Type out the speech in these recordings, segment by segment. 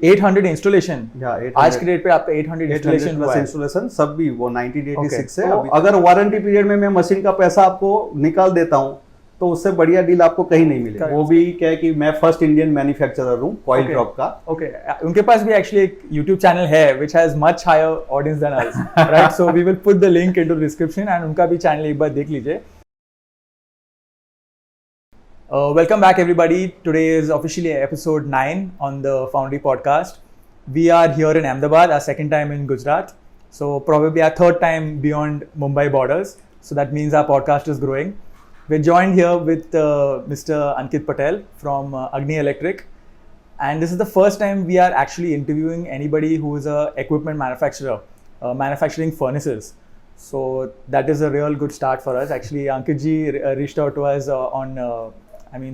800 installation या आज के डेट पे आपका 800 इंस्टॉलेशन हुआ है। इंस्टॉलेशन सब भी वो 1986 Okay, से तो अगर वारंटी पीरियड में मैं मशीन का पैसा आपको निकाल देता हूँ तो उससे बढ़िया डील आपको कहीं नहीं मिलेगा। Correct. वो भी क्या है कि मैं फर्स्ट इंडियन मैन्युफैक्चरर हूँ कॉइल Okay. ड्रॉप का। ओके उनके पास भी एक्चुअली एक YouTube चैनल है which has much higher audience than us, right? So we will put the link into the description and उनका भी चैनल एक बार देख लीजिए। Welcome back everybody. Today is officially episode 9 on the Foundry podcast. We are here in Ahmedabad, our second time in Gujarat. So probably our third time beyond Mumbai borders. So that means our podcast is growing. We're joined here with Mr. Ankit Patel from Agni Electric. And this is the first time we are actually interviewing anybody who is a equipment manufacturer, manufacturing furnaces. So that is a real good start for us. Actually, Ankit ji reached out to us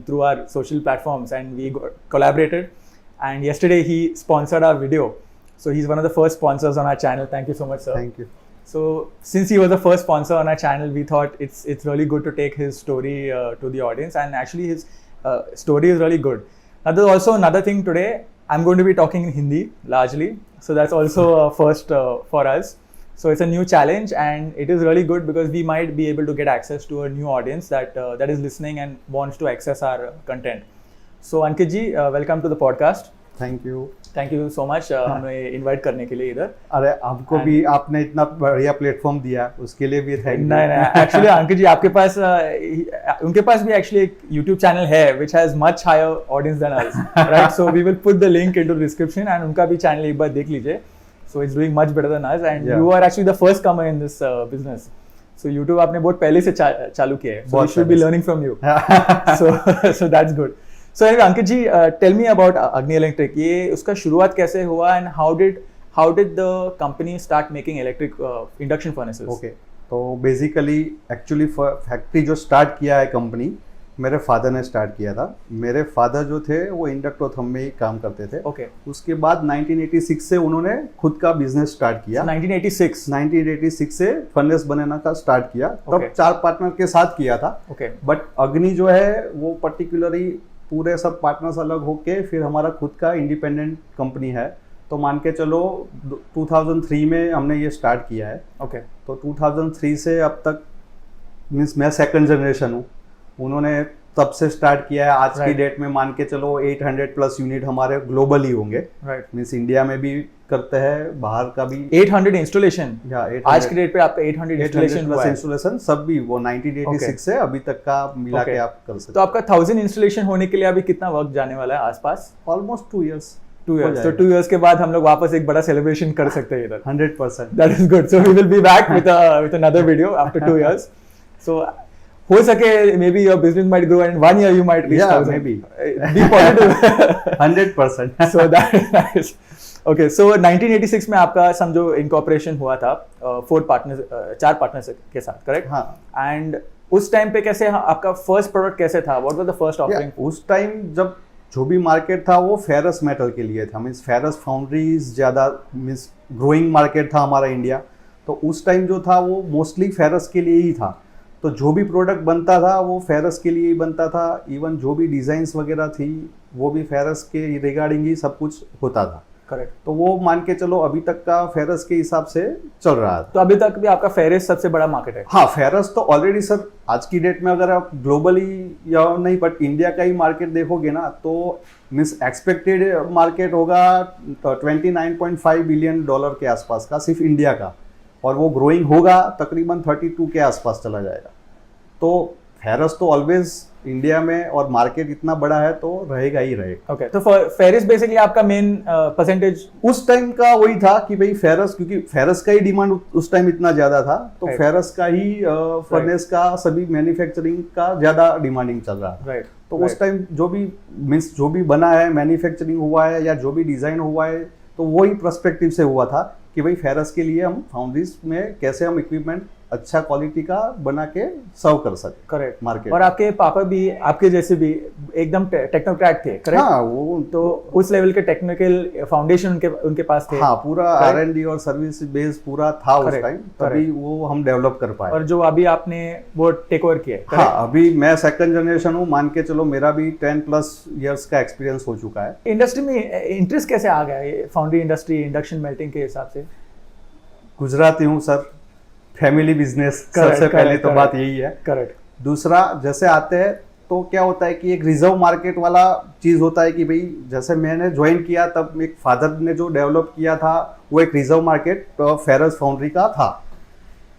through our social platforms, and we collaborated. And yesterday he sponsored our video. So he's one of the first sponsors on our channel. Thank you so much, sir. Thank you. So since he was the first sponsor on our channel, we thought it's really good to take his story to the audience. And actually his story is really good. Now there's also another thing today. I'm going to be talking in Hindi largely. So that's also a first for us. So it's a new challenge, and it is really good because we might be able to get access to a new audience that is listening and wants to access our content. So Ankit ji, welcome to the podcast. Thank you so much हमें invite करने के लिए इधर। अरे आपको भी आपने इतना बढ़िया प्लेटफॉर्म दिया उसके लिए भी थैंक यू। नहीं एक्चुअली अंकित जी आपके पास उनके पास भी एक्चुअली एक YouTube चैनल है which has much higher audience than us, right? So we will put the link into the description and उनका भी चैनल एक बार देख लीजिए। So it's doing much better than us, and you are actually the first comer in this business. So YouTube आपने बहुत पहले से चालू किया है. So we should be learning from you. So that's good. So anyway, Ankit ji, tell me about Agni Electric. ये उसका शुरुआत कैसे हुआ and how did the company start making electric induction furnaces? Okay, तो बेसिकली एक्चुअली फैक्ट्री जो start किया है company मेरे फादर ने स्टार्ट किया था। मेरे फादर जो थे वो इंडक्टोथर्म में ही काम करते थे। Okay. उसके बाद 1986 से उन्होंने खुद का बिजनेस स्टार्ट किया। 1986 से फर्नेस बनाना का स्टार्ट किया। तब 4 पार्टनर के साथ किया था। बट अग्नि जो है वो पर्टिकुलरली पूरे सब पार्टनर्स अलग होके फिर हमारा खुद का इंडिपेंडेंट कंपनी है। तो मान के चलो 2003 में हमने ये स्टार्ट किया है। तो 2003 से अब तक मीन्स मैं सेकंड जनरेशन हूँ। उन्होंने तब से स्टार्ट किया है। आज की डेट में मान के चलो 800 प्लस यूनिट हमारे ग्लोबली होंगे। मीन्स इंडिया में भी करते हैं, बाहर का भी। 800 इंस्टॉलेशन आज की डेट पे आपका 800 इंस्टॉलेशन सब भी वो 1986 से अभी तक का मिला के आप कर सकते। तो आपका 1000 इंस्टॉलेशन होने के लिए अभी कितना वक्त जाने वाला है आसपास? Almost 2 years. तो 2 इयर्स के बाद हम लोग वापस एक बड़ा सेलिब्रेशन कर सकते हैं इधर। 100%। That is good. So we will be back with another video after 2 years. So हो सके maybe your business might grow and in 1 year you might reach 1000. Maybe. Be positive. 100%. So that is nice. Okay, so 1986 में आपका समझो incorporation हुआ था 4 partners के साथ, correct? हाँ। एंड उस टाइम पे कैसे आपका फर्स्ट प्रोडक्ट कैसे था? What was the first offering? उस टाइम जब जो भी मार्केट था वो फेरस मेटल के लिए था। मीन्स फेरस फाउंड्रीज ज़्यादा मीन्स ग्रोइंग मार्केट था हमारा इंडिया। तो उस टाइम जो था वो मोस्टली फेरस के लिए ही था। तो जो भी प्रोडक्ट बनता था वो फेरस के लिए ही बनता था। इवन जो भी डिज़ाइंस वगैरह थी वो भी फेरस के रिगार्डिंग ही सब कुछ होता था। करेक्ट। तो वो मान के चलो अभी तक का फेरस के हिसाब से चल रहा है। तो अभी तक भी आपका फेरस सबसे बड़ा मार्केट है? हाँ, फेरस तो ऑलरेडी सर आज की डेट में अगर आप ग्लोबली या नहीं बट इंडिया का ही मार्केट देखोगे ना तो मीन्स एक्सपेक्टेड मार्केट होगा 29.5 बिलियन डॉलर के आसपास का सिर्फ इंडिया का, और वो ग्रोइंग होगा तकरीबन 32 के आसपास चला जाएगा। तो फेरस तो ऑलवेज इंडिया में और मार्केट इतना बड़ा है तो रहेगा ही रहेगा। ओके, तो फेरस बेसिकली आपका मेन परसेंटेज उस टाइम का वही था कि भाई फेरस, क्योंकि फेरस का ही डिमांड उस टाइम इतना ज्यादा था तो फेरस का ही फर्नेस का सभी मैन्युफैक्चरिंग का ज्यादा डिमांडिंग चल रहा है। तो उस टाइम जो भी मीन्स जो भी बना है, मैन्युफैक्चरिंग हुआ है या जो भी डिजाइन हुआ है तो वही पर्सपेक्टिव से हुआ था कि भाई फेरस के लिए हम फाउंड्रीज में कैसे हम इक्विपमेंट अच्छा क्वालिटी का बना के सर्व कर सके करेक्ट मार्केट। और आपके पापा भी आपके जैसे भी एकदम टेक्नोक्रेट थे, करेक्ट? हाँ, वो तो उस लेवल के टेक्निकल फाउंडेशन उनके पास थे। हाँ, पूरा R&D और सर्विस बेस पूरा था उस टाइम, तभी वो हम डेवलप कर पाए। और जो अभी आपने वो टेक ओवर किया है। हाँ, अभी मैं सेकंड जनरेशन हूँ, मान के चलो मेरा भी 10+ इयर्स का एक्सपीरियंस हो चुका है। इंडस्ट्री में इंटरेस्ट कैसे आ गया ये फाउंड्री इंडस्ट्री इंडक्शन मेल्टिंग के हिसाब से? गुजराती हूँ सर, फैमिली बिजनेस सबसे पहले तो बात यही है। करेक्ट। दूसरा, जैसे आते हैं तो क्या होता है कि एक रिजर्व मार्केट वाला चीज होता है कि भाई जैसे मैंने ज्वाइन किया तब एक फादर ने जो डेवलप किया था वो एक रिजर्व मार्केट फेरस फाउंड्री का था।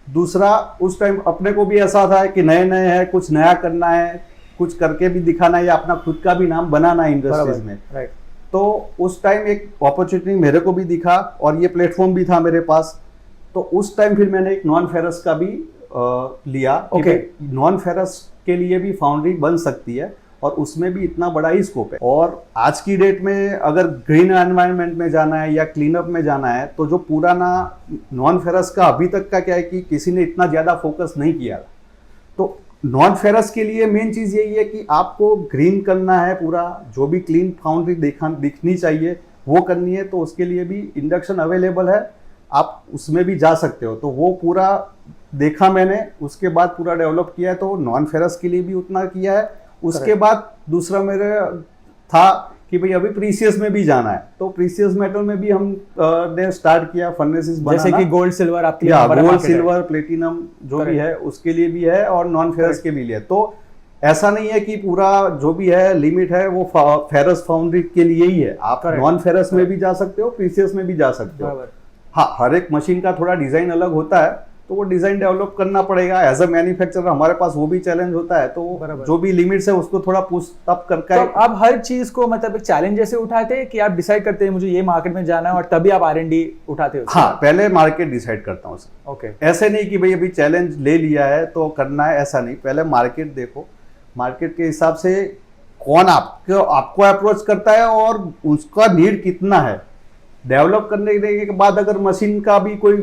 दूसरा, उस टाइम अपने को भी ऐसा था कि नए नए है, कुछ नया करना है, कुछ करके भी दिखाना है या अपना खुद का भी नाम बनाना है इंडस्ट्रीज में। राइट। तो उस टाइम एक अपॉर्चुनिटी मेरे को भी दिखा और ये प्लेटफॉर्म भी था मेरे पास, तो उस टाइम फिर मैंने एक नॉन फेरस का भी लिया। ओके। नॉन फेरस के लिए भी फाउंड्री बन सकती है और उसमें भी इतना बड़ा ही स्कोप है। और आज की डेट में अगर ग्रीन एनवायरनमेंट में जाना है या क्लीनअप में जाना है तो जो पुराना नॉन फेरस का अभी तक का क्या है कि किसी ने इतना ज़्यादा फोकस नहीं किया। तो नॉन फेरस के लिए मेन चीज़ यही है कि आपको ग्रीन करना है, पूरा जो भी क्लीन फाउंड्री दिखनी चाहिए वो करनी है, तो उसके लिए भी इंडक्शन अवेलेबल है, आप उसमें भी जा सकते हो। तो वो पूरा देखा मैंने, उसके बाद पूरा डेवलप किया है, तो नॉन फेरस के लिए भी उतना किया है। उसके बाद दूसरा मेरे था कि भाई अभी प्रीसियस में भी जाना है, तो प्रीसियस मेटल में भी हम ने स्टार्ट किया फर्नेसेस बनाना, जैसे कि गोल्ड सिल्वर आपके लिए बड़ा गोल्ड सिल्वर प्लेटिनम जो भी है उसके लिए भी है और नॉन फेरस के भी लिए। तो ऐसा नहीं है कि पूरा जो भी है लिमिट है वो फेरस फाउंड्री के लिए ही है, आप नॉन फेरस में भी जा सकते हो, प्रीसियस में भी जा सकते हो। हाँ, हर एक मशीन का थोड़ा डिजाइन अलग होता है, तो वो डिजाइन डेवलप करना पड़ेगा एज अ मैन्युफैक्चरर, हमारे पास वो भी चैलेंज होता है। तो जो भी लिमिट्स है उसको थोड़ा पुश अप करके। तो आप हर चीज को मतलब एक चैलेंज जैसे उठाते हैं कि आप डिसाइड करते हैं मुझे ये मार्केट में जाना है और तभी आप R&D उठाते हो? हाँ, पहले मार्केट डिसाइड करता हूँ। ओके। ऐसे नहीं कि भाई अभी चैलेंज ले लिया है तो करना है, ऐसा नहीं। पहले मार्केट देखो, मार्केट के हिसाब से कौन आपको अप्रोच करता है और उसका नीड कितना है। डेवलप करने के बाद अगर मशीन का भी कोई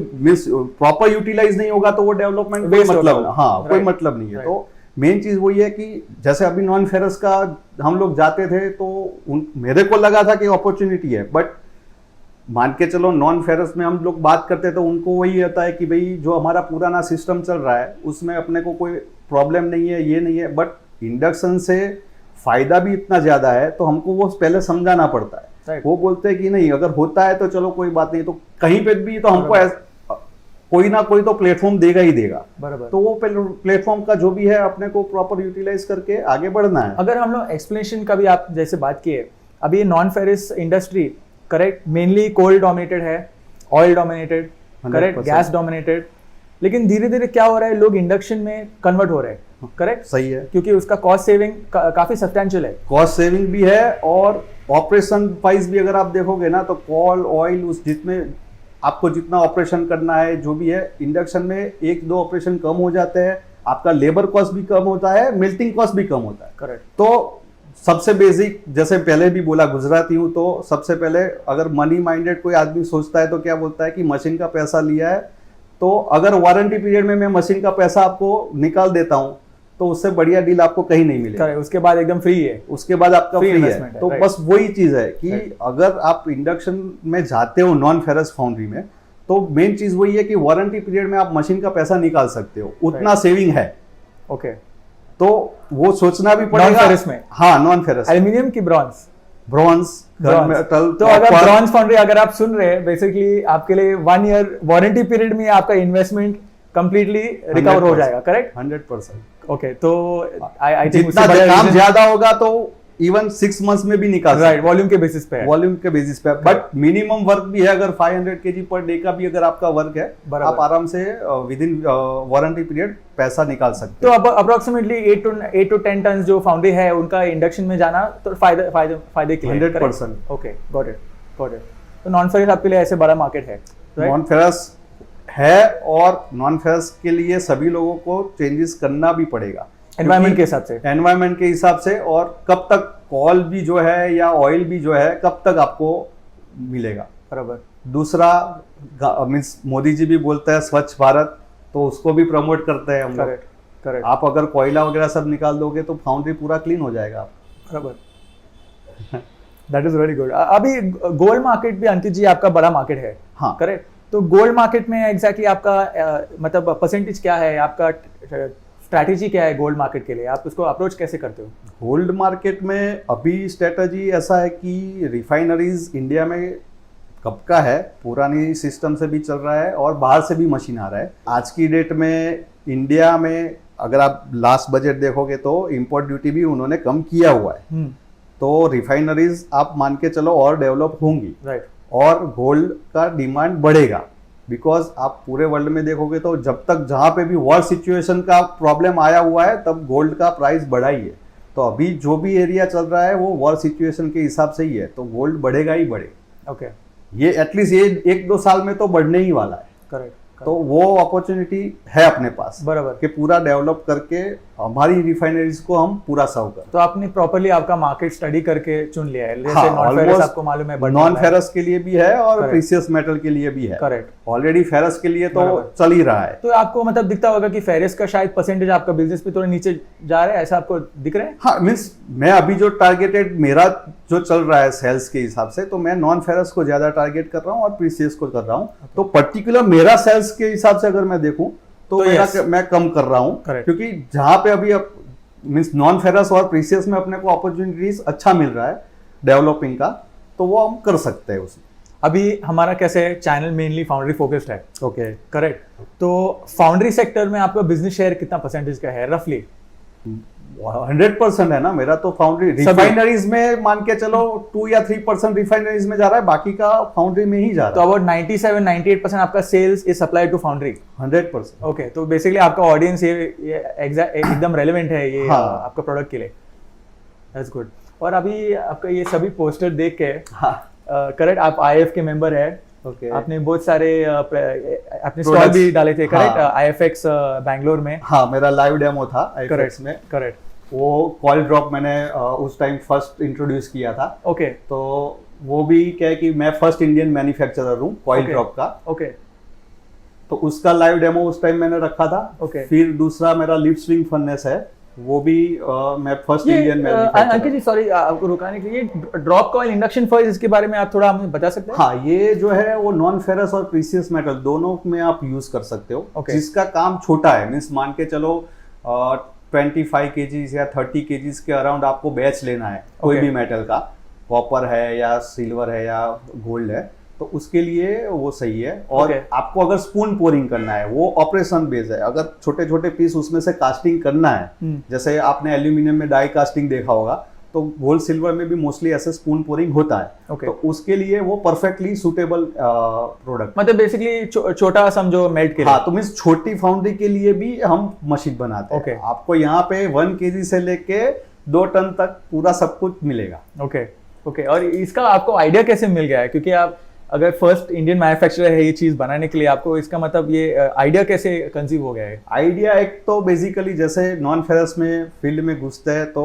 प्रॉपर यूटिलाइज नहीं होगा तो वो डेवलपमेंट कोई मतलब, हाँ, कोई मतलब नहीं है। तो मेन चीज वही है कि जैसे अभी नॉन फेरस का हम लोग जाते थे तो मेरे को लगा था कि अपॉर्चुनिटी है, बट मान के चलो नॉन फेरस में हम लोग बात करते तो उनको वही होता है कि भाई जो हमारा पुराना सिस्टम चल रहा है उसमें अपने को कोई प्रॉब्लम नहीं है, ये नहीं है, बट इंडक्शन से फायदा भी इतना ज्यादा है तो हमको वो पहले समझाना पड़ता है। वो बोलते हैं कि नहीं, अगर होता है तो चलो कोई बात नहीं, तो कहीं पे भी तो हमको कोई ना कोई तो प्लेटफॉर्म देगा ही देगा। बराबर। तो वो प्लेटफॉर्म का जो भी है अपने को प्रॉपर यूटिलाइज करके आगे बढ़ना है। अगर हम लोग एक्सप्लेनेशन का भी आप जैसे बात किए, अभी ये non ferrous industry correct mainly coal dominated है, oil dominated, correct, gas dominated, लेकिन धीरे धीरे क्या हो रहा है, लोग इंडक्शन में कन्वर्ट हो रहे हैं। करेक्ट, सही है, क्योंकि उसका कॉस्ट सेविंग काफी सब्सटेंशियल है। कॉस्ट सेविंग भी है और ऑपरेशन वाइज भी अगर आप देखोगे ना तो कॉल ऑयल उस जितने आपको जितना ऑपरेशन करना है जो भी है, इंडक्शन में 1-2 ऑपरेशन कम हो जाते हैं, आपका लेबर कॉस्ट भी कम होता है, मेल्टिंग कॉस्ट भी कम होता है। करेक्ट। तो सबसे बेसिक, जैसे पहले भी बोला गुजराती हूँ, तो सबसे पहले अगर मनी माइंडेड कोई आदमी सोचता है तो क्या बोलता है कि मशीन का पैसा लिया है तो अगर वारंटी पीरियड में मैं मशीन का पैसा आपको निकाल देता हूँ तो उससे बढ़िया डील आपको कहीं नहीं मिलेगा। उसके बाद एकदम फ्री है, उसके बाद आपका फ्री है। तो बस वही चीज है कि अगर आप इंडक्शन में जाते हो नॉन फेरस फाउंड्री में तो मेन चीज वही है कि वारंटी पीरियड में आप मशीन का पैसा निकाल सकते हो, उतना सेविंग है। ओके, तो वो सोचना भी पड़ेगा। नॉन फेरस में? हाँ, नॉन फेरस। एल्यूमिनियम की ब्रॉन्ज? ब्रॉन्ज। तो अगर ब्रॉन्ज फाउंड्री अगर आप सुन रहे हैं, बेसिकली आपके लिए 1 ईयर वारंटी पीरियड में आपका इन्वेस्टमेंट कंप्लीटली रिकवर हो जाएगा। करेक्ट, 100%। ओके, तो आई थिंक जितना काम ज्यादा होगा तो इवन 6 मंथ्स में भी निकाल सकते हैं। राइट, वॉल्यूम के बेसिस पे, वॉल्यूम के बेसिस पे। बट मिनिमम वर्क भी है, अगर 500 kg पर डे का भी अगर आपका वर्क है, आप आराम से विद इन वारंटी पीरियड पैसा निकाल सकते हैं। तो अब अप्रोक्सीमेटली 8 to 10 टन जो फाउंड्री है उनका इंडक्शन में जाना तो फायदे के लिए 100%। Okay, got it. तो नॉन फेरस आपके लिए ऐसे बड़ा मार्केट है? नॉन फेरस है और नॉन फेरस के लिए सभी लोगों को चेंजेस करना भी पड़ेगा एनवायरनमेंट के हिसाब से। एनवायरनमेंट के हिसाब से, और कब तक कॉल भी जो है या ऑयल भी जो है कब तक आपको मिलेगा। बराबर। दूसरा मीन्स मोदी जी भी बोलता है स्वच्छ भारत, तो उसको भी प्रमोट करते हैं हम लोग। करेक्ट। आप अगर कोयला वगैरह सब निकाल दोगे तो फाउंड्री पूरा क्लीन हो जाएगा। बराबर। That is very good. अभी गोल्ड मार्केट भी अंकित जी आपका बड़ा मार्केट है। हाँ करेक्ट। तो गोल्ड मार्केट में एग्जैक्टली आपका मतलब परसेंटेज क्या है, आपका स्ट्रैटेजी क्या है गोल्ड मार्केट के लिए, आप उसको अप्रोच कैसे करते हो? गोल्ड मार्केट में अभी स्ट्रेटजी ऐसा है कि रिफाइनरीज इंडिया में कब का है, पुरानी सिस्टम से भी चल रहा है और बाहर से भी मशीन आ रहा है। आज की डेट में इंडिया में अगर आप लास्ट बजट देखोगे तो इंपोर्ट ड्यूटी भी उन्होंने कम किया हुआ है। तो रिफाइनरीज आप मान के चलो और डेवलप होंगी, राइट। और गोल्ड का डिमांड बढ़ेगा, बिकॉज आप पूरे वर्ल्ड में देखोगे तो जब तक जहाँ पे भी वॉर सिचुएशन का प्रॉब्लम आया हुआ है तब गोल्ड का प्राइस बढ़ा ही है। तो अभी जो भी एरिया चल रहा है वो वॉर सिचुएशन के हिसाब से ही है, तो गोल्ड बढ़ेगा ही बढ़ेगा। ओके। ये एटलीस्ट ये 1-2 साल में तो बढ़ने ही वाला है। करेक्ट। तो वो अपॉर्चुनिटी है अपने पास, बराबर, कि पूरा डेवलप करके हमारी रिफाइनरीज को हम पूरा सर्व करें। तो आपने प्रॉपर्ली आपका मार्केट स्टडी करके चुन लिया है, जैसे हाँ, नॉन फेरस आपको मालूम है, नॉन फेरस के लिए भी है और Correct. प्रीशियस मेटल के लिए भी है। करेक्ट। ऑलरेडी फेरस के लिए तो बराबर। चल ही रहा है। तो आपको मतलब दिखता होगा कि फेरस का शायद परसेंटेज आपका बिजनेस पे थोड़ा नीचे जा रहा है, ऐसा आपको दिख रहा है? हाँ, मीन्स मैं अभी जो टारगेटेड मेरा जो चल रहा है सेल्स के हिसाब से, तो मैं नॉन फेरस को ज्यादा टारगेट कर रहा हूँ और प्रीशियस को कर रहा हूँ। तो पर्टिकुलर मेरा सेल्स के हिसाब से अगर मैं देखूं तो मेरा मैं कम कर रहा हूँ, क्योंकि जहां पे अभी मीन्स नॉन फेरस और प्रीशियस में अपने को अपॉर्चुनिटीज अच्छा मिल रहा है डेवलपिंग का, तो वो हम कर सकते हैं उसमें। अभी हमारा कैसे चैनल मेनली फाउंड्री फोकस्ड है। ओके। करेक्ट। तो फाउंड्री सेक्टर में आपका बिजनेस शेयर कितना परसेंटेज का है रफली? 100% है ना मेरा तो फाउंड्री। रिफाइनरीज में मान के चलो 2 या 3% रिफाइनरीज में जा रहा है, बाकी का फाउंड्री में ही जा रहा है। तो अबाउट 97-98% आपका sales is supplied to foundry. 100%। Okay. तो बेसिकली आपका ऑडियंस ये एकदम रेलेवेंट है ये आपका प्रोडक्ट के लिए। That's good. और अभी आपका ये सभी पोस्टर देख के, करेक्ट, आप IIF के मेंबर है। ओके। आपने बहुत सारे अपने स्टॉल भी डाले थे, करेक्ट, IFX बैंगलोर में। हाँ, मेरा लाइव डेमो था IFX में। करेक्ट। वो कॉइल ड्रॉप मैंने उस टाइम फर्स्ट इंट्रोड्यूस किया था। ओके। तो वो भी क्या है कि मैं फर्स्ट इंडियन मैन्युफैक्चरर हूँ कॉइल ड्रॉप का। ओके। तो उसका लाइव डेमो उस टाइम मैंने रखा था। ओके। फिर दूसरा मेरा लिप स्विंग फर्नेस है, वो भी मैं फर्स्ट इंडियन मैन्युफैक्चरर। अंकित जी सॉरी आपको रुकाने के लिए, ड्रॉप कॉइल इंडक्शन फर्नेस, इसके बारे में आप थोड़ा हमें बता सकते हैं? हाँ, ये जो है वो नॉन फेरस और प्रीशियस मेटल दोनों में आप यूज कर सकते हो। Okay. जिसका काम छोटा है, मीन्स मान के चलो 25 kgs या 30 kgs के अराउंड आपको बैच लेना है कोई भी मेटल का, कॉपर है या सिल्वर है या गोल्ड है, तो उसके लिए वो सही है। और आपको अगर स्पून पोरिंग करना है, वो ऑपरेशन बेस है। अगर छोटे छोटे पीस उसमें से कास्टिंग करना है, जैसे आपने एल्यूमिनियम में डाई कास्टिंग देखा होगा, तो गोल्ड सिल्वर में भी मोस्टली ऐसे स्पून पोरिंग होता है। तो उसके लिए वो परफेक्टली सुटेबल प्रोडक्ट, मतलब बेसिकली छोटा समझो मेल्ट के लिए। हाँ, तो मीन्स छोटी फाउंड्री के लिए भी हम मशीन बनाते हैं। आपको यहाँ पे 1 kg से लेके 2 टन तक पूरा सब कुछ मिलेगा। ओके। और इसका आपको आइडिया कैसे मिल गया है? क्योंकि आप अगर फर्स्ट इंडियन मैन्युफैक्चरर है ये चीज बनाने के लिए, आपको इसका मतलब ये आइडिया कैसे कंसीव हो गया है? आइडिया एक तो बेसिकली जैसे नॉन फेरस में फील्ड में घुसते हैं तो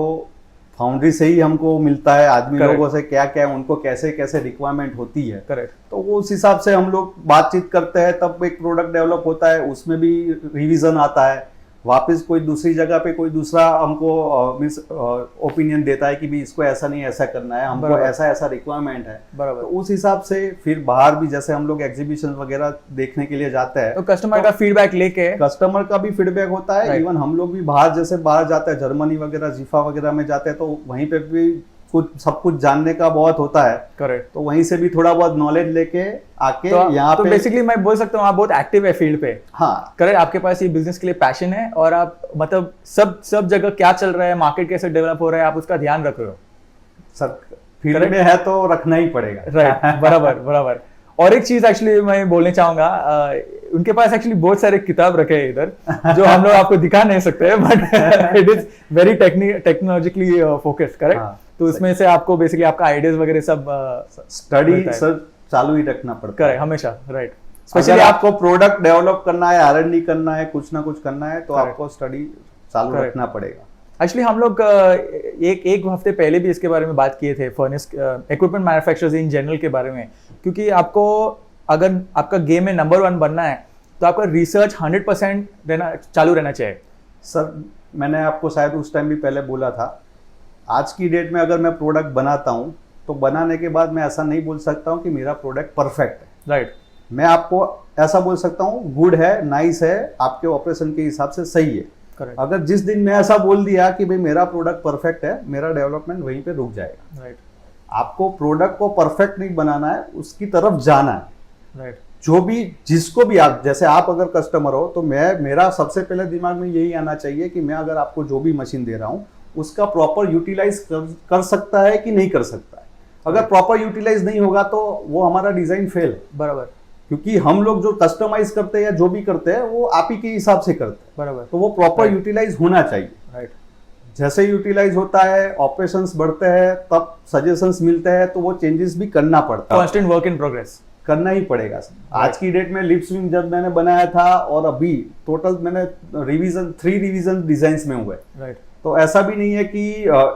फाउंड्री से ही हमको मिलता है आदमी लोगों से क्या क्या उनको कैसे कैसे रिक्वायरमेंट होती है। करेक्ट। तो वो उस हिसाब से हम लोग बातचीत करते हैं, तब एक प्रोडक्ट डेवलप होता है, उसमें भी रिवीजन आता है, वापस कोई दूसरी जगह पे कोई दूसरा हमको मींस ओपिनियन देता है कि भी इसको ऐसा नहीं ऐसा करना है, हमको ऐसा ऐसा रिक्वायरमेंट है। बराबर। तो उस हिसाब से फिर बाहर भी जैसे हम लोग एग्जीबिशन वगैरह देखने के लिए जाते हैं, तो कस्टमर का फीडबैक लेके, कस्टमर का भी फीडबैक होता है। इवन हम लोग भी बाहर जैसे बाहर जाते हैं, जर्मनी वगैरह जीफा वगैरह में जाते हैं, तो वहीं पे भी कुछ सब कुछ जानने का बहुत होता है। करेक्ट। तो वहीं से भी थोड़ा बहुत नॉलेज लेके आके तो यहाँ पे बेसिकली मैं बोल सकता हूँ आप बहुत एक्टिव है फील्ड पे। हाँ, करेक्ट। आपके पास ये बिजनेस के लिए पैशन है और आप मतलब सब जगह क्या चल रहा है, मार्केट कैसे डेवलप हो रहा है, आप उसका ध्यान रख रहे हो। सब फील्ड में है तो रखना ही पड़ेगा। राइट। बराबर। और एक चीज एक्चुअली मैं बोलना चाहूंगा, उनके पास एक्चुअली बहुत सारे किताब रखे हैं इधर जो हम लोग आपको दिखा नहीं सकते, but it is very technologically focused. Correct. तो उसमें से आपको बेसिकली आपका आइडियाज वगैरह सब स्टडी सर चालू ही रखना पड़ता है हमेशा। राइट। स्पेशली आपको प्रोडक्ट डेवलप करना है, R&D करना है, कुछ ना कुछ करना है, तो आपको स्टडी चालू रखना पड़ेगा। एक्चुअली हम लोग एक हफ्ते पहले भी इसके बारे में बात किए थे, furnace equipment manufacturers in general के बारे में, क्योंकि आपको अगर आपका गेम में नंबर 1 बनना है तो आपका रिसर्च 100% चालू रहना चाहिए। सर मैंने आपको शायद उस टाइम भी पहले बोला था, आज की डेट में अगर मैं प्रोडक्ट बनाता हूँ तो बनाने के बाद मैं ऐसा नहीं बोल सकता हूँ कि मेरा प्रोडक्ट परफेक्ट है। राइट। मैं आपको ऐसा बोल सकता हूँ गुड है, नाइस है, आपके ऑपरेशन के हिसाब से सही है। Correct. अगर जिस दिन मैं ऐसा बोल दिया कि भाई मेरा प्रोडक्ट परफेक्ट है, मेरा डेवलपमेंट वहीं पे रुक जाएगा। राइट। आपको प्रोडक्ट को परफेक्ट नहीं बनाना है, उसकी तरफ जाना है। राइट। जो भी जिसको भी आप, जैसे आप अगर कस्टमर हो तो मेरा सबसे पहले दिमाग में यही आना चाहिए कि मैं अगर आपको जो भी मशीन दे रहा हूँ उसका प्रॉपर यूटिलाइज कर सकता है कि नहीं कर सकता है। अगर प्रॉपर यूटिलाइज नहीं होगा तो वो हमारा डिजाइन फेल है। बराबर। क्योंकि हम लोग जो कस्टमाइज करते हैं या जो भी करते हैं वो आप ही के हिसाब से करते हैं। बराबर। तो वो प्रॉपर यूटिलाइज होना चाहिए। राइट। जैसे यूटिलाइज होता है, ऑपरेशंस बढ़ते हैं, तब सजेशंस मिलते हैं, तो वो चेंजेस भी करना पड़ता है। कांस्टेंट वर्क इन प्रोग्रेस करना ही पड़ेगा। आज की डेट में लिप स्विंग जब मैंने बनाया था और अभी टोटल मैंने 3 रिवीजन डिजाइन में हुए। राइट। तो ऐसा भी नहीं है कि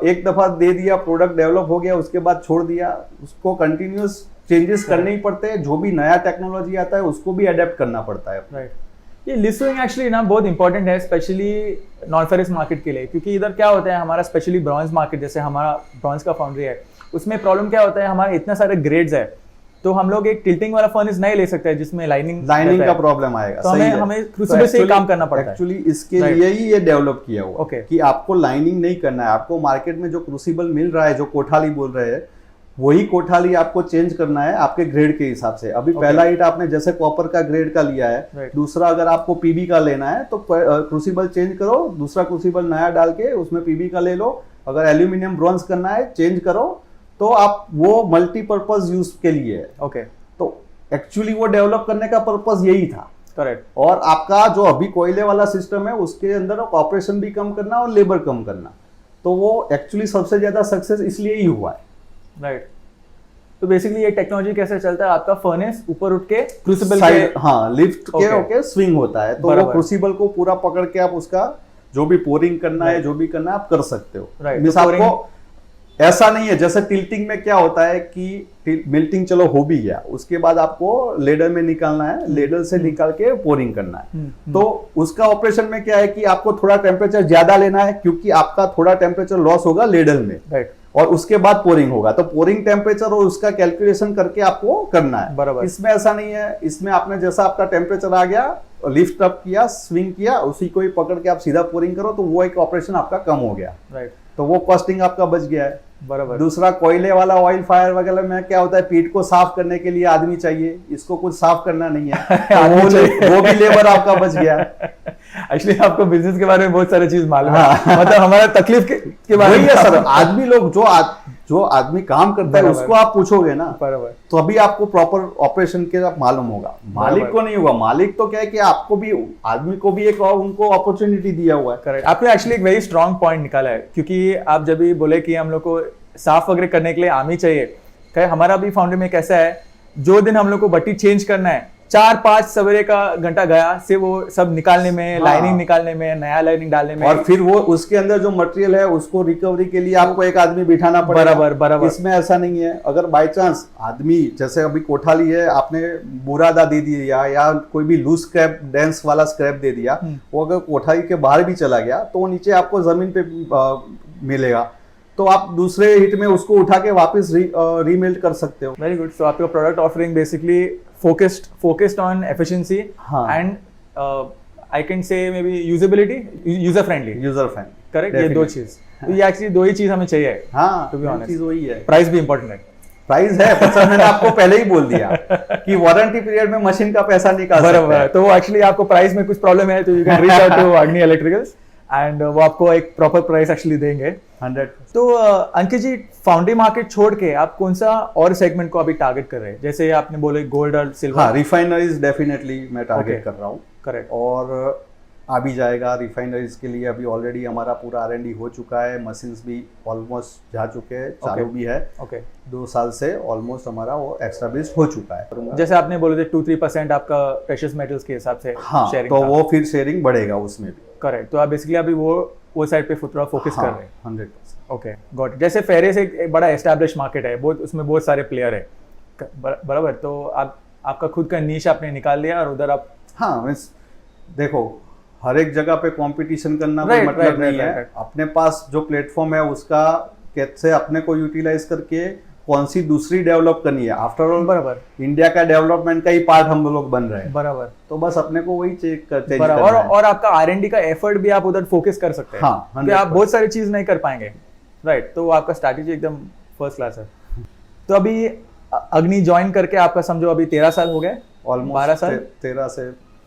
एक दफा दे दिया, प्रोडक्ट डेवलप हो गया, उसके बाद छोड़ दिया। उसको कंटिन्यूस चेंजेस करने ही पड़ते हैं। जो भी नया टेक्नोलॉजी आता है उसको भी अडेप्ट करना पड़ता है। राइट। ये लिप स्विंग एक्चुअली ना बहुत इंपॉर्टेंट है, स्पेशली नॉन फेरस मार्केट के लिए, क्योंकि इधर क्या होता है हमारा स्पेशली ब्रॉन्ज मार्केट, जैसे हमारा ब्रॉन्ज का फाउंड्री है, उसमें प्रॉब्लम क्या होता है, हमारे इतने सारे ग्रेड्स है तो हम लोग एक टिल्टिंग वाला फर्नेस नहीं ले सकते जिसमें लाइनिंग का प्रॉब्लम आएगा। तो हमें क्रूसिबल से काम करना पड़ता है। एक्चुअली इसके लिए ही ये डेवलप किया हुआ है कि आपको लाइनिंग नहीं करना है। आपको मार्केट में जो क्रूसिबल मिल रहा है, जो कोठाली बोल रहे हैं, वही कोठाली आपको चेंज करना है आपके ग्रेड के हिसाब से। अभी पहला ईट आपने जैसे कॉपर का ग्रेड का लिया है, दूसरा अगर आपको पीबी का लेना है तो क्रूसिबल चेंज करो, दूसरा क्रूसिबल नया डाल के उसमें पीबी का ले लो। अगर एल्यूमिनियम ब्रॉन्ज करना है चेंज करो, तो आप वो मल्टीपर्पज यूज के लिए है। ओके। तो एक्चुअली वो डेवलप करने का पर्पस यही था। करेक्ट। और आपका जो अभी कोयले वाला सिस्टम है उसके अंदर ऑपरेशन भी कम करना और लेबर कम करना, तो वो एक्चुअली सबसे ज्यादा सक्सेस इसलिए ही हुआ है। राइट। तो बेसिकली ये टेक्नोलॉजी कैसे चलता है, आपका फर्नेस ऊपर उठ के क्रूसिबल के, हाँ, लिफ्ट के होके स्विंग होता है, तो वो क्रूसिबल को पूरा पकड़ के आप उसका जो भी पोरिंग करना है, जो भी करना है आप कर सकते हो। राइट। आपको ऐसा नहीं है जैसे टिल्टिंग में क्या होता है कि मिल्टिंग चलो हो भी गया, उसके बाद आपको लेडर में निकालना है, लेडर से निकाल के पोरिंग करना है। तो उसका ऑपरेशन में क्या है कि आपको थोड़ा टेम्परेचर ज्यादा लेना है, क्योंकि आपका थोड़ा टेम्परेचर लॉस होगा लेडर में। राइट। और उसके बाद पोरिंग होगा, तो पोरिंग टेम्परेचर और उसका कैलकुलेशन करके आपको करना है। बराबर। इसमें ऐसा नहीं है, इसमें आपने जैसा आपका टेम्परेचर आ गया, लिफ्ट अप किया, स्विंग किया, उसी को ही पकड़ के आप सीधा पोरिंग करो, तो वो एक ऑपरेशन आपका कम हो गया। राइट। तो वो कॉस्टिंग आपका बच गया है। बराबर। दूसरा कोयले वाला ऑयल फायर वगैरह में क्या होता है, पीठ को साफ करने के लिए आदमी चाहिए, इसको कुछ साफ करना नहीं है। तो वो भी लेबर आपका बच गया। एक्चुअली आपको बिजनेस के बारे में बहुत सारी चीज मालूम है। मतलब हमारा तकलीफ के बारे में सर, आदमी लोग जो आदमी काम करता है उसको आप पूछोगे ना, बराबर, तो अभी आपको प्रॉपर ऑपरेशन के मालूम होगा। मालिक को नहीं होगा। मालिक तो क्या है कि आपको भी, आदमी को भी एक उनको अपॉर्चुनिटी दिया हुआ है। करेक्ट। आपने एक्चुअली एक वेरी स्ट्रॉन्ग पॉइंट निकाला है, क्योंकि आप जब भी बोले कि हम लोग को साफ वगैरह करने के लिए आमी चाहिए, हमारा भी फाउंड्री में कैसा है, जो दिन हम लोग को भट्टी चेंज करना है 4-5 सवेरे का घंटा गया से वो सब निकालने में, लाइनिंग निकालने में, नया लाइनिंग डालने में, और फिर वो उसके अंदर जो मटेरियल है उसको रिकवरी के लिए आपको एक आदमी बिठाना पड़ेगा। बराबर बराबर। इसमें ऐसा नहीं है, अगर बाय चांस आदमी, जैसे अभी कोठाली है, आपने बुरादा दे दिया या कोई भी लूज स्क्रैप, डेंस वाला स्क्रैप दे दिया, वो अगर कोठाली के बाहर भी चला गया तो वो नीचे आपको जमीन पे मिलेगा, तो आप दूसरे हिट में उसको उठा के वापस रीमेल्ट कर सकते हो। Very good. सो आपका product offering basically focused on efficiency and I can say may be usability, user friendly. Correct. ये दो चीज, तो ये एक्चुअली दो ही चीज हमें चाहिए। हाँ, टू बी ऑनेस्ट चीज वही है। प्राइस भी इंपॉर्टेंट है। प्राइस है, पर मैंने आपको पहले ही बोल दिया कि वारंटी पीरियड में मशीन का पैसा निकाल सकते हैं। तो एक्चुअली आपको प्राइस में कुछ प्रॉब्लम है तो you can reach out to Agni Electricals and वो आपको एक प्रॉपर प्राइस एक्चुअली देंगे 100। तो अंकित जी, फाउंड्री मार्केट छोड़ के आप कौन सा और सेगमेंट को अभी टारगेट कर रहे हैं? जैसे आपने बोले गोल्ड और सिल्वर। हाँ, रिफाइनरीज डेफिनेटली मैं टारगेट कर रहा हूँ। करेक्ट। और आ भी जाएगा रिफाइनरीज के लिए। अभी ऑलरेडी हमारा पूरा R&D हो चुका है, मशीन्स भी ऑलमोस्ट जा चुके हैं, चालू भी है। 2 साल से ऑलमोस्ट हमारा वो एस्टैब्लिश हो चुका है। जैसे आपने बोले थे 2-3% आपका प्रेशियस मेटल्स के हिसाब से शेयरिंग, तो वो फिर शेयरिंग बढ़ेगा उसमें भी। करेक्ट। तो आप बेसिकली अभी वो साइड पे थोड़ा फोकस कर रहे हैं। 100%। Okay, got it. जैसे फेरेस एक बड़ा एस्टैब्लिश मार्केट है, उसमें बहुत सारे प्लेयर है, बराबर। तो आपका खुद का नीश आपने निकाल लिया और उधर आप हाँ मीन्स देखो हर एक जगह पे कंपटीशन करना कोई मतलब नहीं है। अपने पास जो प्लेटफॉर्म है उसका कैसे अपने को यूटिलाइज करके कौन सी दूसरी डेवलप करनी है। आफ्टर ऑल बराबर इंडिया का डेवलपमेंट का ही पार्ट हम लोग बन रहे हैं बराबर, तो बस अपने को वही चेक करते हैं। और आपका R&D का एफर्ट भी आप उधर फोकस कर सकते हैं। हाँ, क्योंकि आप बहुत सारी चीज नहीं कर पाएंगे, राइट। तो आपका स्ट्रैटेजी एकदम फर्स्ट क्लास है। तो अभी अग्नि ज्वाइन करके आपका समझो अभी 13 साल हो गए, ऑलमोस्ट 12 साल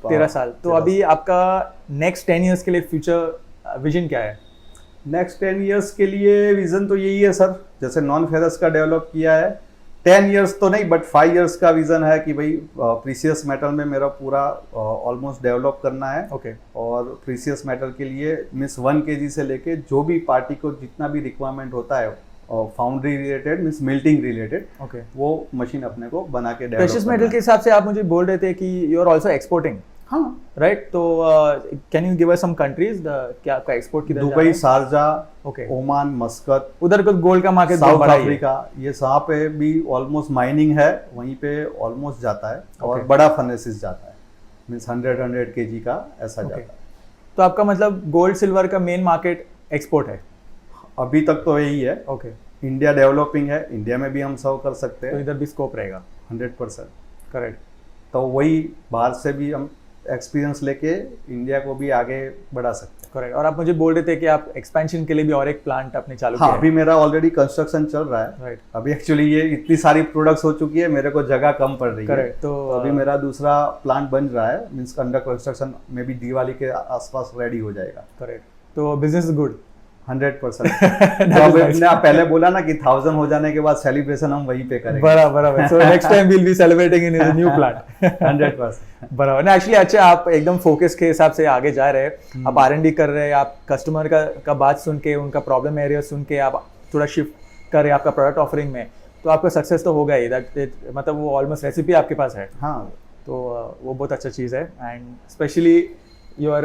13 साल। तो अभी आपका नेक्स्ट 10 इयर्स के लिए फ्यूचर विजन क्या है? नेक्स्ट 10 इयर्स के लिए विजन तो यही है सर, जैसे नॉन फेरस का डेवलप किया है 10 इयर्स तो नहीं बट 5 इयर्स का विजन है कि भाई प्रीसियस मेटल में मेरा पूरा ऑलमोस्ट डेवलप करना है। और प्रीसियस मेटल के लिए मीन्स 1 kg से लेके जो भी पार्टी को जितना भी रिक्वायरमेंट होता है foundry related means melting related, वो मशीन अपने को बना के डेवलप। प्रेशियस मेटल के हिसाब से आप मुझे बोल रहे थे कि यू आर आल्सो एक्सपोर्टिंग, हाँ राइट। तो can you give us some countries क्या आपका एक्सपोर्ट किधर? दुबई, शारजा, ओमान, मस्कत, उधर को गोल्ड का मार्केट साउथ अफ्रीका, ये यहाँ पे भी ऑलमोस्ट माइनिंग है, वहीं पे ऑलमोस्ट जाता है। और बड़ा फर्नेसिस जाता है मीन्स 100 kg का ऐसा जाता है। तो आपका मतलब गोल्ड सिल्वर का मेन मार्केट एक्सपोर्ट है अभी तक तो यही है। इंडिया डेवलपिंग है, इंडिया में भी हम सर्व कर सकते हैं, तो इधर भी स्कोप रहेगा 100%। करेक्ट। तो वही बाहर से भी हम एक्सपीरियंस लेके इंडिया को भी आगे बढ़ा सकते हैं। करेक्ट। और आप मुझे बोल रहे थे कि आप एक्सपेंशन के लिए भी और एक प्लांट अपने चालू किया है। अभी मेरा ऑलरेडी कंस्ट्रक्शन चल रहा है, राइट। अभी एक्चुअली ये इतनी सारी प्रोडक्ट्स हो चुकी है, मेरे को जगह कम पड़ रही है। तो अभी मेरा दूसरा प्लांट बन रहा है मीन्स अंडर कंस्ट्रक्शन में भी दिवाली के आसपास रेडी हो जाएगा। करेक्ट। तो बिजनेस इज गुड 100%। तो आप पहले बोला ना कि 1000 हो जाने के बाद सेलिब्रेशन हम वहीं पे करेंगे। बराबर। So next time we will be celebrating in new plant 100%। बराबर। ना एक्चुअली अच्छा, आप एकदम फोकस के हिसाब से आगे जा रहे हैं। आप R&D कर रहे हैं, आप कस्टमर का बात सुन के उनका प्रॉब्लम एरिया सुन के आप थोड़ा शिफ्ट कर रहे हैं आपका प्रोडक्ट ऑफरिंग में, तो आपका सक्सेस तो होगा ही। मतलब वो ऑलमोस्ट रेसिपी आपके पास है। हाँ, तो वो बहुत अच्छा चीज़ है। एंड स्पेशली योर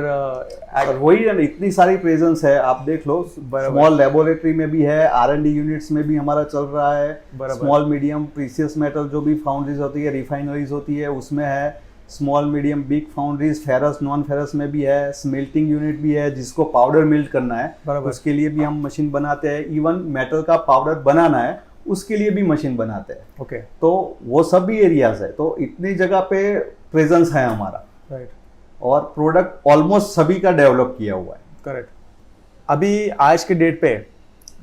वही है, इतनी सारी प्रेजेंस है, आप देख लो। स्मॉल लेबोरेटरी में भी है, R&D यूनिट्स में भी हमारा चल रहा है। स्मॉल मीडियम प्रीसियस मेटल जो भी फाउंड्रीज होती है, रिफाइनरीज होती है, उसमें है। Small medium big foundries ferrous non ferrous में भी है। स्मेल्टिंग यूनिट भी है, जिसको पाउडर मिल्ट करना है उसके लिए भी हम मशीन बनाते हैं। इवन मेटल का पाउडर बनाना है उसके लिए भी मशीन बनाते हैं। तो वो सब भी एरियाज है, तो इतनी जगह पे प्रेजेंस है हमारा, राइट। और प्रोडक्ट ऑलमोस्ट सभी का डेवलप किया हुआ है। करेक्ट। अभी आज के डेट पे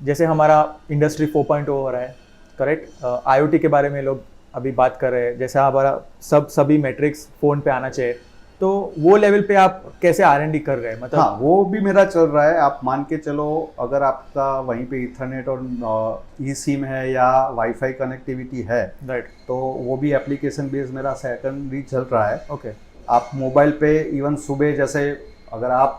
जैसे हमारा इंडस्ट्री 4.0 हो रहा है, करेक्ट। IoT के बारे में लोग अभी बात कर रहे हैं, जैसे हमारा सभी मैट्रिक्स फोन पे आना चाहिए, तो वो लेवल पे आप कैसे R&D कर रहे हैं? मतलब हाँ, वो भी मेरा चल रहा है। आप मान के चलो, अगर आपका वहीं पे इथरनेट और eSIM है या वाईफाई कनेक्टिविटी है, राइट, तो वो भी एप्लीकेशन बेस्ड मेरा सेकेंडरी चल रहा है। आप मोबाइल पे इवन सुबह, जैसे अगर आप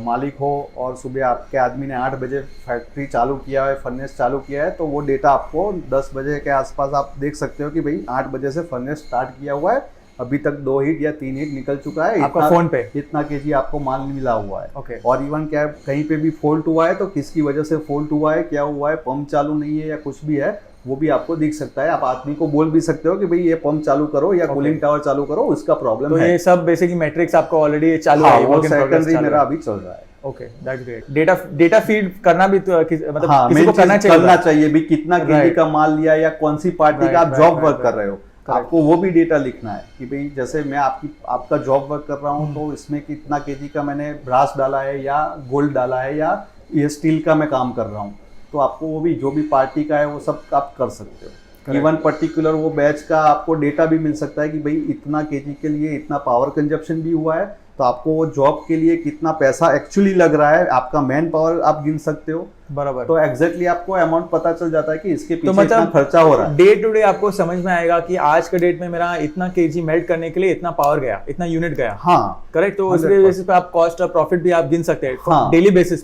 मालिक हो और सुबह आपके आदमी ने 8 बजे फैक्ट्री चालू किया है, फर्नेस चालू किया है, तो वो डेटा आपको 10 बजे के आसपास आप देख सकते हो कि भाई 8 बजे से फर्नेस स्टार्ट किया हुआ है, अभी तक 2 हीट या 3 हीट निकल चुका है, आपका फोन पे इतना केजी आपको माल मिला हुआ है। और इवन क्या कहीं पे भी फॉल्ट हुआ है तो किसकी वजह से फॉल्ट हुआ है, क्या हुआ है, पंप चालू नहीं है या कुछ भी है, वो भी आपको दिख सकता है। आप आदमी को बोल भी सकते हो कि भाई ये पंप चालू करो या कूलिंग टावर चालू करो, उसका प्रॉब्लम है। ये सब बेसिकली मैट्रिक्स आपको ऑलरेडी चालू है, वो सेकेंडरी मेरा अभी चल रहा है। Okay, that's great. Data feed करना भी तो मतलब हाँ, किसी को करना चाहिए भी, कितना केजी का माल लिया या कौन सी पार्टी का आप जॉब वर्क कर रहे हो, आपको वो भी डेटा लिखना है कि भाई जैसे मैं आपका जॉब वर्क कर रहा हूँ, तो इसमें कितना केजी का मैंने ब्रास डाला है या गोल्ड डाला है या ये स्टील का मैं काम कर रहा हूँ, तो आपको वो भी जो भी पार्टी का है वो सब आप कर सकते हो। इवन पर्टिकुलर वो बैच का आपको डेटा भी मिल सकता है कि भाई इतना केजी के लिए इतना पावर कंजप्शन भी हुआ है, तो आपको वो जॉब के लिए कितना पैसा एक्चुअली लग रहा है, आपका मैन पावर आप गिन सकते हो। बराबर। तो एग्जैक्टली आपको अमाउंट पता चल जाता है कि इसके पीछे इतना खर्चा हो रहा है। डे टू डे आपको समझ में आएगा कि आज के डेट में मेरा इतना केजी मेल्ट करने के लिए इतना पावर गया, इतना यूनिट गया। हाँ, करेक्ट। तो उसके बेसिस पे आप कॉस्ट और प्रॉफिट भी आप गिन सकते हैं। हाँ, डेली बेसिस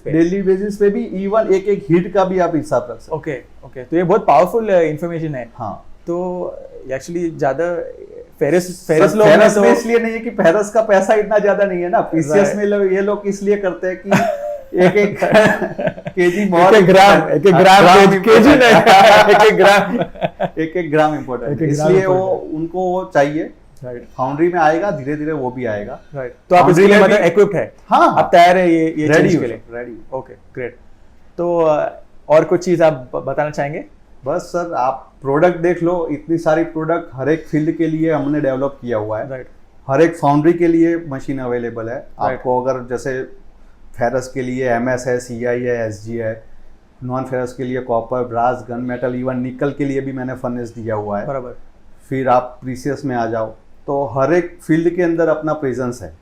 पे भी इवन एक हीट का भी आप हिसाब रख सकते हैं। ओके, तो ये बहुत पावरफुल इंफॉर्मेशन है। हाँ, तो एक्चुअली ज्यादा फेरस लोग तो इसलिए नहीं है कि फेरस का पैसा इतना ज्यादा नहीं है ना, प्रीसियस में ये लोग इसलिए करते हैं कि एक केजी बहुत, एक ग्राम इम्पोर्टेंट, इसलिए वो उनको वो चाहिए राइट, फाउंड्री में आएगा, धीरे धीरे वो भी आएगा। राइट, तो आप इसके लिए मतलब इक्विप्ड है? हाँ, आप तैयार है ये रेडी के लिए? रेडी। Okay, great. तो और कुछ चीज आप बताना चाहेंगे? बस सर, आप प्रोडक्ट देख लो, इतनी सारी प्रोडक्ट हर एक फील्ड के लिए हमने डेवलप किया हुआ है। राइट, हर एक फाउंड्री के लिए मशीन अवेलेबल है। आपको अगर जैसे फेरस के लिए MS है, CI है, SG है, नॉन फेरस के लिए copper, brass, gun metal, even nickel के लिए भी मैंने फर्नेस दिया हुआ है। बराबर। फिर आप प्रीसियस में आ जाओ, तो हर एक फील्ड के अंदर अपना प्रेजेंस है,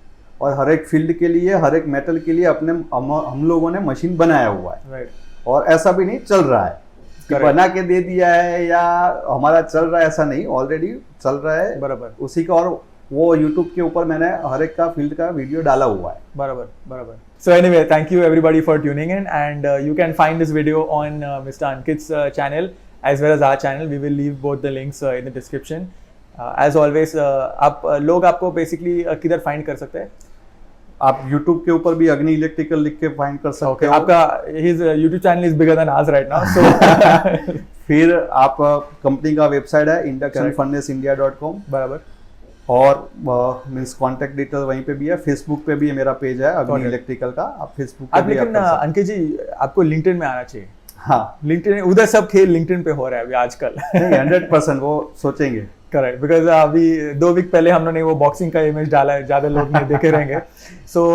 और हर एक फील्ड के लिए, हर एक मेटल के लिए अपने हम लोगों ने मशीन बनाया हुआ है। राइट, और ऐसा भी नहीं चल रहा है कि बना के दे दिया है या हमारा चल रहा है, ऐसा नहीं, ऑलरेडी चल रहा है। बराबर, उसी का, और वो YouTube के ऊपर मैंने हर एक का फील्ड का वीडियो डाला हुआ है। बराबर, बराबर। So anyway, thank you everybody for tuning in, and you can find this video on Mr. Ankit's channel as well as our channel. We will leave both the links in the description. As always, आप लोग आपको basically किधर find कर सकते हैं? आप YouTube के ऊपर भी अग्नि इलेक्ट्रिकल लिख के फाइंड कर सकते हो। आपका his YouTube channel is bigger than ours right now, so फिर आप कंपनी का वेबसाइट है inductionfurnaceIndia.com। बराबर। और मींस कांटेक्ट डिटेल वहीं पे भी है। फेसबुक पे भी मेरा पेज है अग्नि इलेक्ट्रिकल का, आप फेसबुक पे भी। लेकिन अंकित जी, आपको लिंक्डइन में आना चाहिए। हाँ, लिंक्डइन, उधर सब खेल लिंक्डइन पे हो रहा है अभी आजकल। 100% वो सोचेंगे। करेक्ट, बिकॉज अभी 2 वीक पहले हम लोगों ने वो बॉक्सिंग का इमेज डाला है, ज्यादा लोग नहीं देखे रहेंगे। So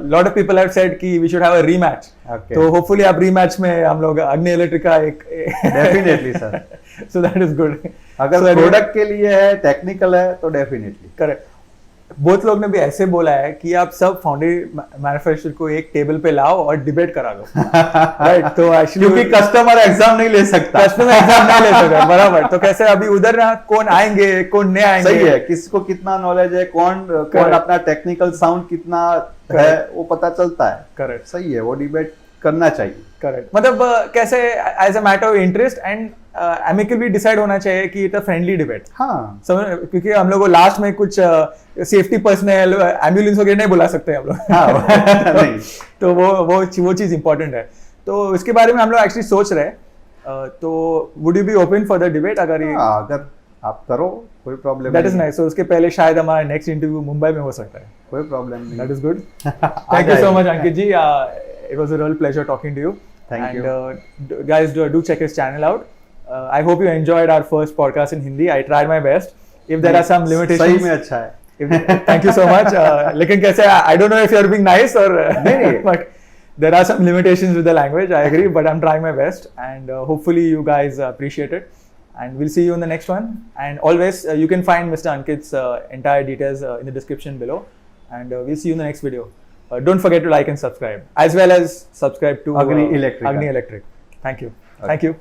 lot of people have said कि we should have a rematch. तो होपफुली आप रीमैच में हम लोग अग्नि इलेक्ट्रिक का एक definitely sir. So that is good. अगर प्रोडक्ट के लिए है, टेक्निकल है, तो डेफिनेटली। करेक्ट। बहुत लोग ने भी ऐसे बोला है कि आप सब फाउंड्री मैन्युफैक्चरर को एक टेबल पे लाओ और डिबेट करा दो। राइट, तो एक्चुअली क्योंकि कस्टमर एग्जाम नहीं ले सकता, कस्टमर एग्जाम नहीं ले सकता। बराबर, तो कैसे अभी उधर ना कौन आएंगे, कौन नहीं आएंगे? सही है, किसको कितना नॉलेज है, कौन अपना टेक्निकल साउंड कितना है, वो पता चलता है। करेक्ट, सही है, वो डिबेट करना चाहिए। करेक्ट, मतलब कैसे as a matter of interest and amicably decide होना चाहिए कि इट अ फ्रेंडली डिबेट। हाँ, क्योंकि हम लोग को लास्ट में कुछ सेफ्टी पर्सनल, एम्बुलेंस वगैरह नहीं बुला सकते हम लोग। हाँ, नहीं। तो वो चीज इंपॉर्टेंट है, तो इसके बारे में हम लोग एक्चुअली सोच रहे हैं। तो would you be open for the debate? अगर आप करो, कोई प्रॉब्लम दैट इज नाइस। सो उसके पहले शायद हमारा नेक्स्ट इंटरव्यू मुंबई में हो सकता है। कोई प्रॉब्लम नहीं। That is good. Thank you so much Ankit ji, it was a real pleasure talking to you. Thank you. And guys, do check his channel out. I hope you enjoyed our first podcast in Hindi. I tried my best. If there are some limitations, सही में अच्छा है। Thank you so much. लेकिन कैसे, I don't know if you're being nice or नहीं, but there are some limitations with the language. I agree, but I'm trying my best, and hopefully you guys appreciate it. And we'll see you in the next one. And always, you can find Mr. Ankit's entire details in the description below. And we'll see you in the next video. Don't forget to like and subscribe, as well as subscribe to Agni Electric. Agni Electric. Thank you. Okay. Thank you.